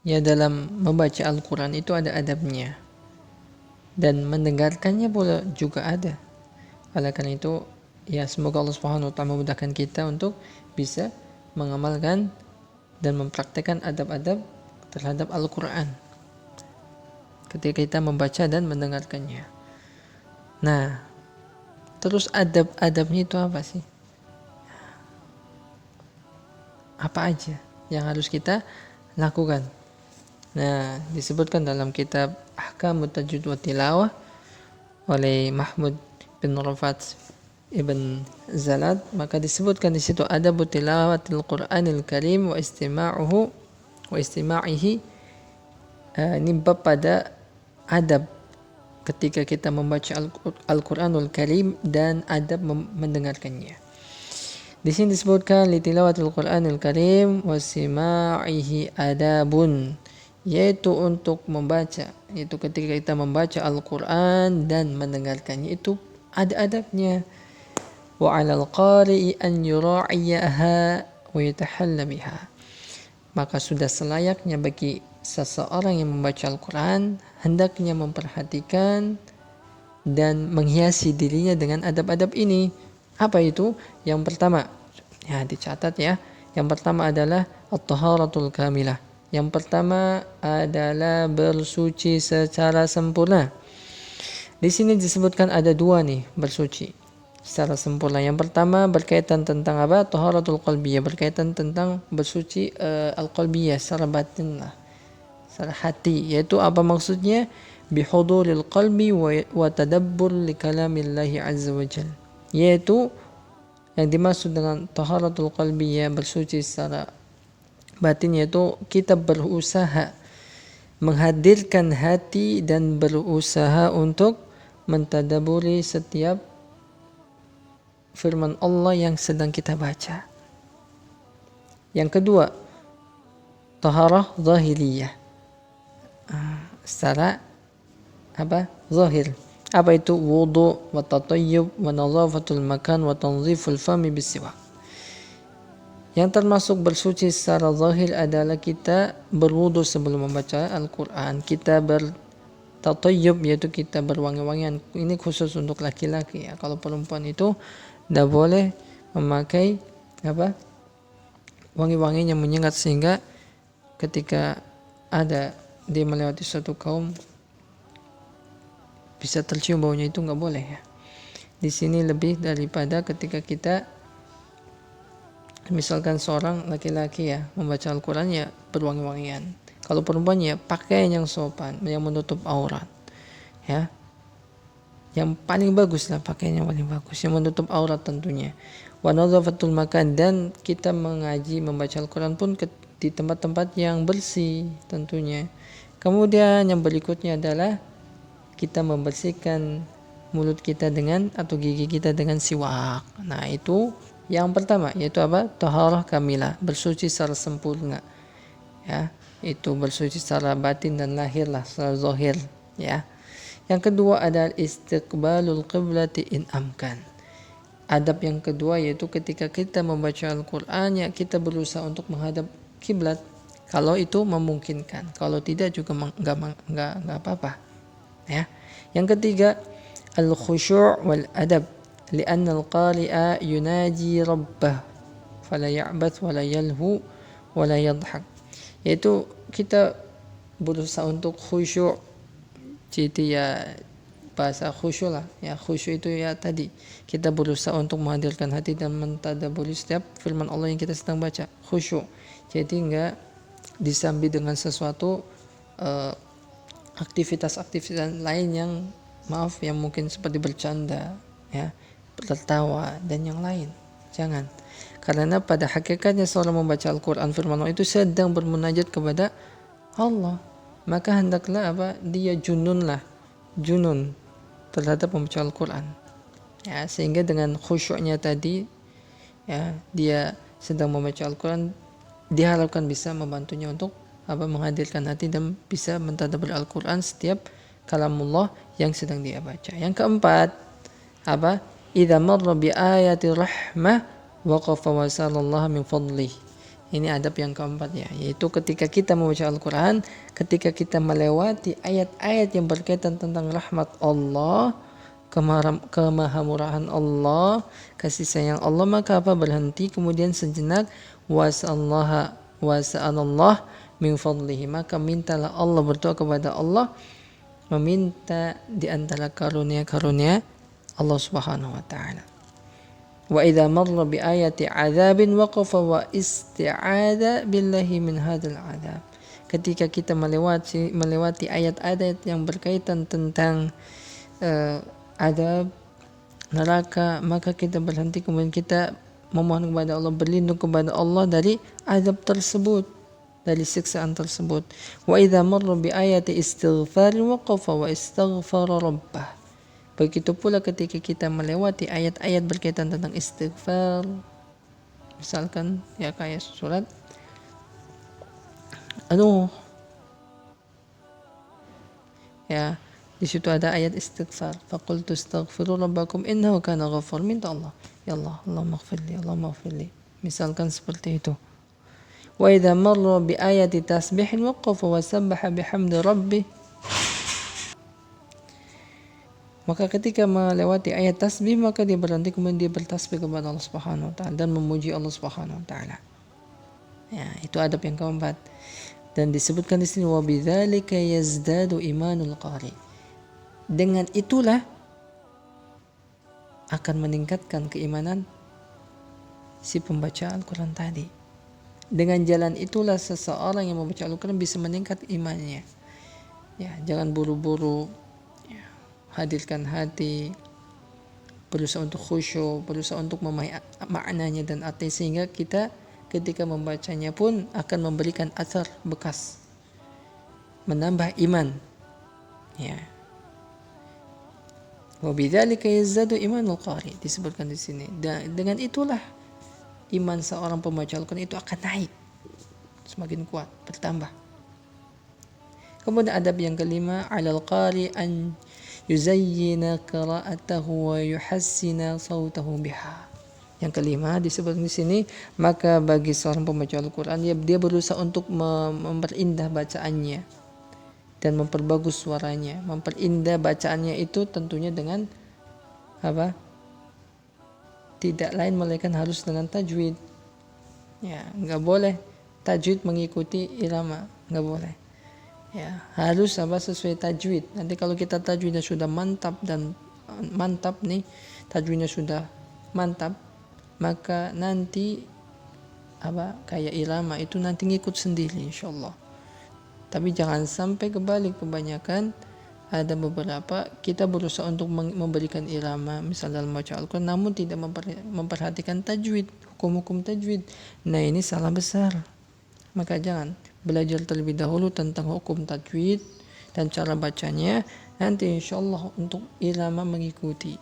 ya dalam membaca Al-Quran itu ada adabnya, dan mendengarkannya pula juga ada. Oleh karena itu, ya semoga Allah Subhanahu wa taala memudahkan kita untuk bisa mengamalkan dan mempraktekkan adab-adab terhadap Al-Quran ketika kita membaca dan mendengarkannya. Nah, terus adab-adabnya itu apa sih? Apa aja yang harus kita lakukan? Nah, disebutkan dalam kitab Ahkamut Tajwid wa Tilawah oleh Mahmud bin Rafat Ibn Zalad, maka disebutkan di situ adab tilawatil Qur'anil Karim wa istima'ihi. Ini bab pada adab ketika kita membaca Al-Qur'anul Karim dan adab mendengarkannya. Di sini disebutkan li tilawatil Qur'anil Karim wa istima'ihi adabun, yaitu untuk membaca, yaitu ketika kita membaca Al-Quran dan mendengarkannya itu ada adabnya. Wa 'alal qari'i an yura'iyaha wa yatahalla biha. Maka sudah selayaknya bagi seseorang yang membaca Al-Quran hendaknya memperhatikan dan menghiasi dirinya dengan adab-adab ini. Apa itu? Yang pertama, ya dicatat ya. Yang pertama adalah at-taharatul kamilah. Yang pertama adalah bersuci secara sempurna. Di sini disebutkan ada dua nih bersuci secara sempurna. Yang pertama berkaitan tentang apa? Taharatul qalbiyah, berkaitan tentang bersuci al-qalbiyah secara batin lah, secara hati. Yaitu apa maksudnya? Bihuduril qalbi wa tadabbur li kalamillahi azza wa jalla. Yaitu yang dimaksud dengan taharatul qalbiyah, bersuci secara batin, yaitu kita berusaha menghadirkan hati dan berusaha untuk mentadaburi setiap firman Allah yang sedang kita baca. Yang kedua, taharah zahiriyah, secara apa? Zahir. Apa itu? Wudu wa tatayyub wa nadhafatul makan wa tanziful fami bisiwak. Yang termasuk bersuci secara zahir adalah kita berwudu sebelum membaca Al-Quran, kita bertatayyub, yaitu kita berwangi-wangian. Ini khusus untuk laki-laki ya. Kalau perempuan itu tidak boleh memakai apa? Wangi-wangian yang menyengat sehingga ketika ada dia melewati suatu kaum bisa tercium baunya, itu nggak boleh ya. Di sini lebih daripada ketika kita misalkan seorang laki-laki ya membaca Al-Quran ya berwangi-wangian. Kalau perempuan ya pakaian yang sopan, yang menutup aurat ya. Yang paling bagus lah, pakaian yang paling bagus, yang menutup aurat tentunya. Wa nadhafatul makan, dan kita mengaji membaca Al-Quran pun di tempat-tempat yang bersih tentunya. Kemudian yang berikutnya adalah kita membersihkan mulut kita dengan atau gigi kita dengan siwak. Nah itu yang pertama, yaitu apa? Taharah kamilah, bersuci secara sempurna ya. Itu bersuci secara batin dan lahir lah, secara zahir ya. Yang kedua adalah istiqbalul qiblati in amkan. Adab yang kedua yaitu ketika kita membaca Al-Quran ya kita berusaha untuk menghadap kiblat kalau itu memungkinkan. Kalau tidak juga nggak apa-apa ya. Yang ketiga al-khusyu' wal adab, li'anna al-qari'a yunaji rabbah fala ya'bath wala yalhu wala yadhhak. Yaitu kita berusaha untuk khusyuk. Jadi ya bahasa khusyuk lah ya. Khusyuk itu ya tadi kita berusaha untuk menghadirkan hati dan mentadaburi setiap firman Allah yang kita sedang baca. Khusyuk, jadi enggak disambi dengan sesuatu aktivitas-aktivitas lain yang maaf yang mungkin seperti bercanda ya, tertawa dan yang lain. Jangan. Karena pada hakikatnya seorang membaca Al-Quran firman Allah itu sedang bermunajat kepada Allah. Maka hendaklah apa? Dia junun terhadap membaca Al-Quran ya, sehingga dengan khusyuknya tadi ya, dia sedang membaca Al-Quran, diharapkan bisa membantunya untuk apa? Menghadirkan hati dan bisa mentadabbur Al-Quran setiap kalamullah yang sedang dia baca. Yang keempat apa? Idza marra bi ayati rahmah waqafa wa sallallahu min fadlih. Ini adab yang keempat ya, yaitu ketika kita membaca Al-Quran, ketika kita melewati ayat-ayat yang berkaitan tentang rahmat Allah, kemahamurahan Allah, kasih sayang Allah, maka apa? Berhenti, kemudian sejenak, wasa'anallah min fadlihi, maka mintalah Allah, berdoa kepada Allah, meminta di antara karunia-karunia Allah Subhanahu wa taala. Wa idza marra bi ayati 'adzabin waqafa wa isti'adza billahi min hadzal 'adzab. Ketika kita melewati ayat-ayat yang berkaitan tentang adab neraka, maka kita berhenti, kemudian kita memohon kepada Allah, berlindung kepada Allah dari azab tersebut, dari siksaan tersebut. Wa idza marra bi ayati istighfar waqafa wa istaghfara rabbah. Begitu pula ketika kita melewati ayat-ayat berkaitan tentang istighfar, misalkan ya kayak surat ya, di situ ada ayat istighfar, faqultu astaghfiru rabbakum innahu kana ghafur, minta Allah, ya Allah, Allahumma ighfirli, Allahumma ighfirli, misalkan seperti itu. Wa idza marra bi ayati tasbihin waqafa wa sabbaha bihamdi rabbih. Maka ketika melewati ayat tasbih, maka dia berhenti, kemudian dia bertasbih kepada Allah Subhanahu wa taala dan memuji Allah Subhanahu wa taala. Ya, itu adab yang keempat. Dan disebutkan di sini wa bidzalika yazdadu imanul qari. Dengan itulah akan meningkatkan keimanan si pembaca Al-Qur'an tadi. Dengan jalan itulah seseorang yang membaca Al-Qur'an bisa meningkat imannya. Ya, jangan buru-buru, hadirkan hati, berusaha untuk khusyuk, berusaha untuk memahami maknanya dan arti, sehingga kita ketika membacanya pun akan memberikan athar, bekas, menambah iman. Ya. Wa bidzalika yazdadu imanul qari, disebutkan di sini. Dan dengan itulah iman seorang pembaca Al-Qur'an itu akan naik, semakin kuat, bertambah. Kemudian adab yang kelima, 'alal qari an yuzayyina qira'atahu wa yuhassina sautahu biha. Yang kelima disebut di sini, maka bagi seorang pembaca Al-Qur'an, dia berusaha untuk memperindah bacaannya dan memperbagus suaranya. Memperindah bacaannya itu tentunya dengan apa? Tidak lain melainkan harus dengan tajwid. Ya, enggak boleh tajwid mengikuti irama, enggak boleh. Ya, harus sesuai tajwid. Nanti kalau kita tajwidnya sudah mantap nih, tajwidnya sudah mantap, maka nanti kayak irama itu nanti ngikut sendiri insyaallah. Tapi jangan sampai kebalik, kebanyakan ada beberapa kita berusaha untuk memberikan irama misal dalam baca Al-Qur'an, namun tidak memperhatikan tajwid, hukum-hukum tajwid. Nah, ini salah besar. Maka jangan, belajar terlebih dahulu tentang hukum tajwid dan cara bacanya, nanti insyaallah untuk irama mengikuti.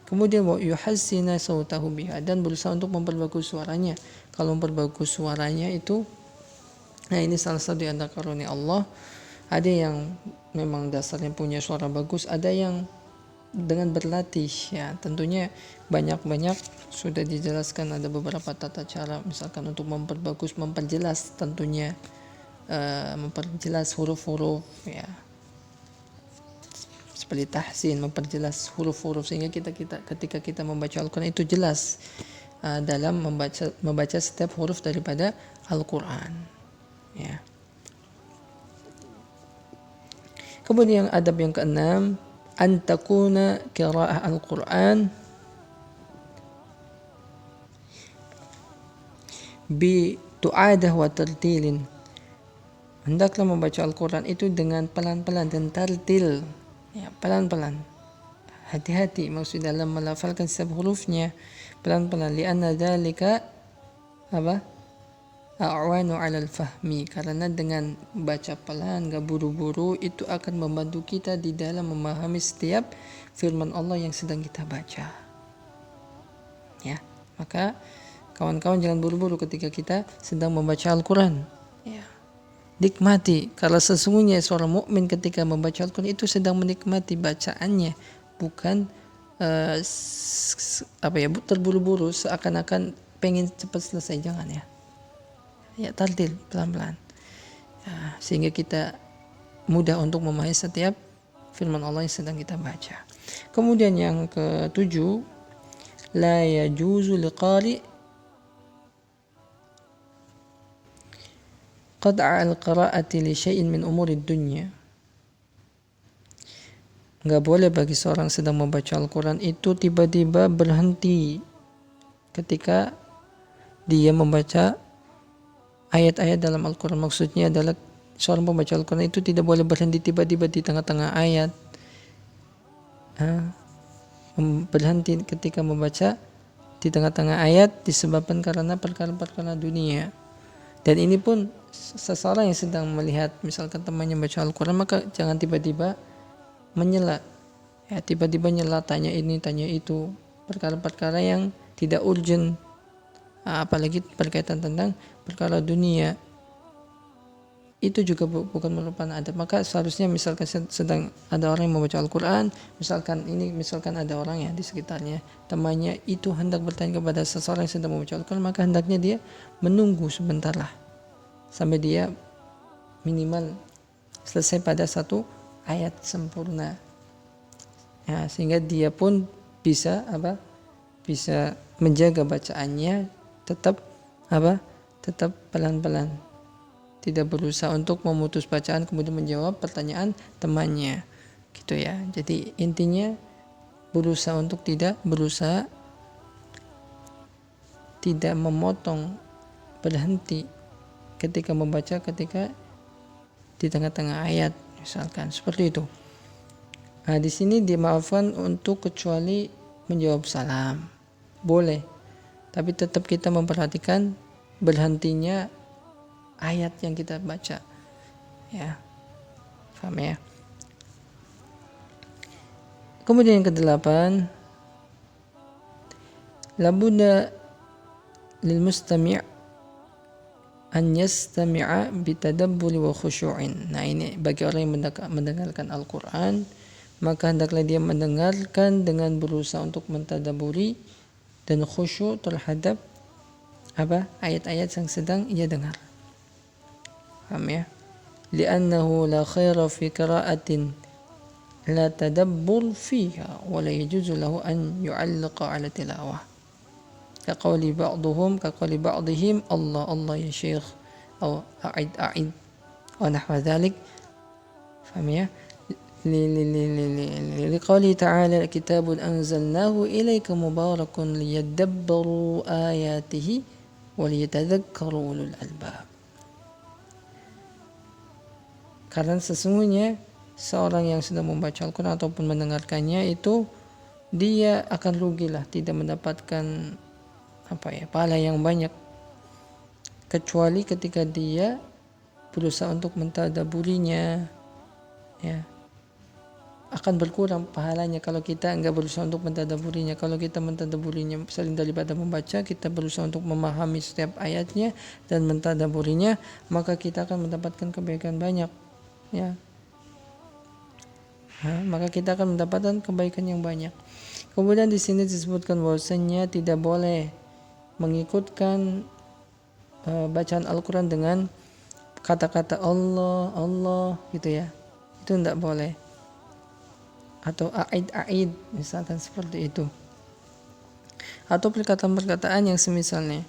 Kemudian wa yuhassina sautahu biha, dan berusaha untuk memperbagus suaranya. Kalau memperbagus suaranya itu, nah ini salah satu antara karunia Allah. Ada yang memang dasarnya punya suara bagus, ada yang dengan berlatih, ya tentunya banyak sudah dijelaskan, ada beberapa tata cara misalkan untuk memperjelas tentunya, memperjelas huruf-huruf, ya seperti tahsin, memperjelas huruf-huruf sehingga kita ketika kita membaca Al-Qur'an itu jelas dalam membaca setiap huruf daripada Al-Qur'an, ya. Kemudian adab yang keenam, an takuna qira'ah Al-Qur'an bi tu'adah wa tartilin. Hendaklah membaca Al-Qur'an itu dengan pelan-pelan dan tartil, ya, pelan-pelan, hati-hati maksud dalam melafalkan setiap hurufnya, pelan-pelan. Lianna dzalika a'wanu 'alal fahmi, karena dengan baca pelan, gak buru-buru, itu akan membantu kita di dalam memahami setiap firman Allah yang sedang kita baca. Ya, maka kawan-kawan jangan buru-buru ketika kita sedang membaca Al-Qur'an. Ya. Nikmati, karena sesungguhnya seorang mukmin ketika membaca Al-Qur'an itu sedang menikmati bacaannya, bukan terburu-buru seakan-akan pengen cepat selesai, jangan ya. ya tartil pelan-pelan. Sehingga kita mudah untuk memahami setiap firman Allah yang sedang kita baca. Kemudian yang ketujuh, la yajuzu liqari qad'a al-qira'ati li syai'in min umuri dunya. Enggak boleh bagi seorang sedang membaca Al-Quran itu tiba-tiba berhenti ketika dia membaca ayat-ayat dalam Al-Quran. Maksudnya adalah seorang pembaca Al-Quran itu tidak boleh berhenti tiba-tiba di tengah-tengah ayat. Berhenti ketika membaca di tengah-tengah ayat disebabkan karena perkara-perkara dunia. Dan ini pun seseorang yang sedang melihat misalkan temannya baca Al-Quran, maka jangan tiba-tiba menyela, tiba-tiba nyela, tanya ini tanya itu, perkara-perkara yang tidak urgent, apalagi berkaitan tentang perkara dunia, itu juga bukan merupakan adab. Maka seharusnya misalkan sedang ada orang yang membaca Al-Quran, misalkan ada orang ya di sekitarnya, temannya itu hendak bertanya kepada seseorang yang sedang membaca Al-Quran, maka hendaknya dia menunggu sebentar lah sampai dia minimal selesai pada satu ayat sempurna, sehingga dia pun bisa menjaga bacaannya tetap pelan-pelan, tidak berusaha untuk memutus bacaan kemudian menjawab pertanyaan temannya, gitu ya. Jadi intinya tidak memotong, berhenti ketika membaca ketika di tengah-tengah ayat, misalkan seperti itu. Di sini dimaafkan untuk kecuali menjawab salam, boleh, tapi tetap kita memperhatikan berhentinya ayat yang kita baca, ya, paham ya. Kemudian yang kedelapan, labudda lil mustami' an yastami'a bitadabburi wa khusyu'in. Nah, ini bagi orang yang mendengarkan Al-Quran, maka hendaklah dia mendengarkan dengan berusaha untuk mentadaburi dan khusyuk terhadap ayat-ayat yang sedang ia dengar. Paham ya? Li'annahu la khaira fi qira'atin la tadabbur fiha wa la yajuzu lahu an yu'alliqa 'ala tilawah. Kaqawli ba'dihim Allah Allah ya syekh, atau a'id wa nahwa dhalik. Faham ya? Liqawli ta'ala kitabun anzalnahu ilayka mubarakun liyadabbaru ayatihi wa liyatadhakkaru ulul albab. Karena sesungguhnya seorang yang sedang membaca Al-Quran ataupun mendengarkannya itu dia akan rugilah, tidak mendapatkan pahala yang banyak, kecuali ketika dia berusaha untuk mentadaburinya, ya, akan berkurang pahalanya kalau kita enggak berusaha untuk mentadaburinya. Kalau kita mentadaburinya selain daripada membaca, kita berusaha untuk memahami setiap ayatnya dan mentadaburinya, maka kita akan mendapatkan kebaikan banyak, ya. Maka kita akan mendapatkan kebaikan yang banyak. Kemudian di sini disebutkan bahwasanya tidak boleh mengikutkan bacaan Al-Quran dengan kata-kata Allah, Allah gitu ya, itu tidak boleh. Atau a'id misalkan seperti itu, atau perkataan-perkataan yang semisalnya.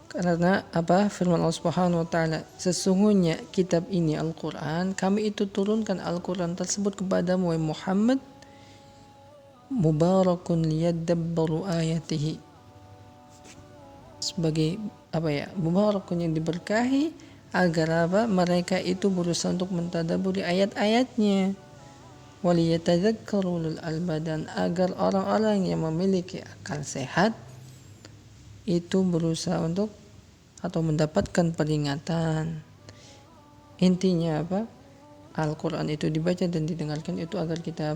Karena firman Allah Subhanahu wa taala, sesungguhnya kitab ini Al-Quran, kami itu turunkan Al-Quran tersebut kepadamu wahai Muhammad, mubarakun liyadabbaru ayatihi, sebagai mubarakun yang diberkahi agar mereka itu berusaha untuk mentadaburi ayat-ayatnya, waliyatadzakkaru ulul albab, dan agar orang-orang yang memiliki akal sehat itu berusaha untuk atau mendapatkan peringatan. Intinya Al-Quran itu dibaca dan didengarkan itu agar kita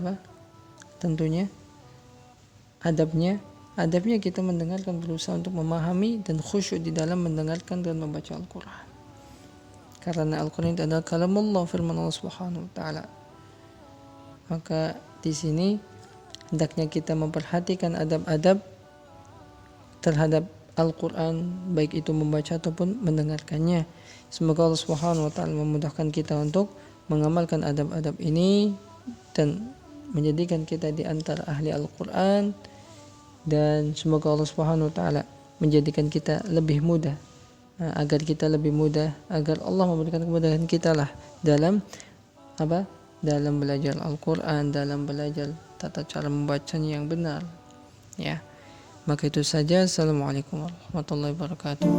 tentunya adabnya kita mendengarkan, berusaha untuk memahami dan khusyuk di dalam mendengarkan dan membaca Al-Quran. Karena Al-Quran itu adalah kalamullah, firman Allah Subhanahu wa taala. Maka di sini hendaknya kita memperhatikan adab-adab terhadap Al-Quran, baik itu membaca ataupun mendengarkannya. Semoga Allah Subhanahu wa taala memudahkan kita untuk mengamalkan adab-adab ini dan menjadikan kita di antara ahli Al-Quran, dan semoga Allah Subhanahu wa taala menjadikan kita lebih mudah, agar kita lebih mudah, agar Allah memberikan kemudahan kita lah dalam dalam belajar Al-Quran, dalam belajar tata cara membacanya yang benar, ya. Maka itu saja. Assalamualaikum warahmatullahi wabarakatuh.